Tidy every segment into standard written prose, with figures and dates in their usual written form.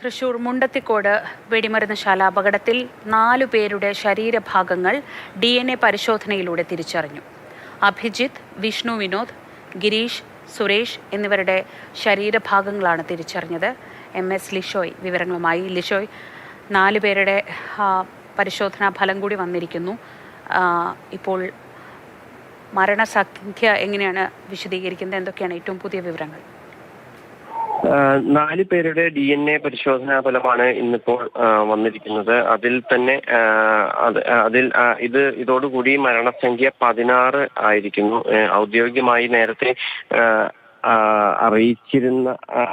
തൃശൂർ മുണ്ടത്തിക്കോട് വെടിമരുന്ന് അപകടത്തിൽ 4 പേരുടെ ശരീരഭാഗങ്ങൾ DNA പരിശോധനയിലൂടെ തിരിച്ചറിഞ്ഞു. അഭിജിത്ത്, വിഷ്ണു വിനോദ്, ഗിരീഷ്, സുരേഷ് എന്നിവരുടെ ശരീരഭാഗങ്ങളാണ് തിരിച്ചറിഞ്ഞത്. MS ലിഷോയ് വിവരങ്ങളുമായി. ലിഷോയ്, 4 പേരുടെ പരിശോധനാ ഫലം കൂടി വന്നിരിക്കുന്നു. ഇപ്പോൾ മരണസംഖ്യ എങ്ങനെയാണ് വിശദീകരിക്കുന്നത്? എന്തൊക്കെയാണ് ഏറ്റവും പുതിയ വിവരങ്ങൾ? 4 പേരുടെ DNA പരിശോധനാ ഫലമാണ് ഇന്നിപ്പോൾ വന്നിരിക്കുന്നത്. അതിൽ തന്നെ ഇതോടുകൂടി മരണസംഖ്യ 16 ആയിരിക്കുന്നു. ഔദ്യോഗികമായി നേരത്തെ അറിയിച്ചിരുന്ന,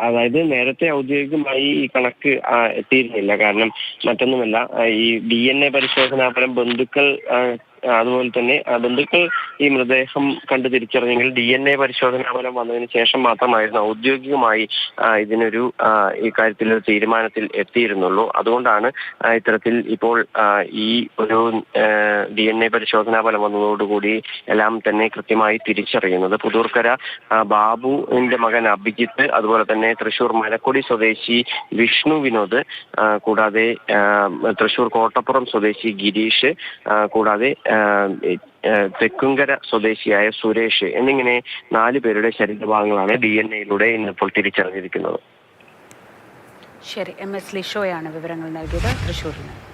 അതായത് നേരത്തെ ഔദ്യോഗികമായി ഈ കണക്ക് എത്തിയിരുന്നില്ല. കാരണം മറ്റൊന്നുമല്ല, ഈ DNA പരിശോധനാ ഫലം അതുപോലെ തന്നെ ബന്ധുക്കൾ ഈ മൃതദേഹം കണ്ടു തിരിച്ചറിഞ്ഞെങ്കിൽ DNA പരിശോധനാ ഫലം വന്നതിന് ശേഷം മാത്രമായിരുന്നു ഔദ്യോഗികമായി ഇതിനൊരു ഈ കാര്യത്തിൽ ഒരു തീരുമാനത്തിൽ എത്തിയിരുന്നുള്ളൂ. അതുകൊണ്ടാണ് ഇത്തരത്തിൽ ഇപ്പോൾ ഈ ഒരു DNA പരിശോധനാ ഫലം വന്നതോടുകൂടി എല്ലാം തന്നെ കൃത്യമായി തിരിച്ചറിയുന്നത്. പുതൂർക്കര ബാബുവിന്റെ മകൻ അഭിജിത്ത്, അതുപോലെ തന്നെ തൃശൂർ മലക്കൊടി സ്വദേശി വിഷ്ണു വിനോദ്, കൂടാതെ തൃശൂർ കോട്ടപ്പുറം സ്വദേശി ഗിരീഷ്, കൂടാതെ തെക്കുംകര സ്വദേശിയായ സുരേഷ് എന്നിങ്ങനെ 4 പേരുടെ ശരീരഭാഗങ്ങളാണ് DNA ഇന്നിപ്പോൾ തിരിച്ചറിഞ്ഞിരിക്കുന്നത്. ശരി, MS ലിഷോയാണ് വിവരങ്ങൾ നൽകിയത് തൃശൂരിൽ നിന്ന്.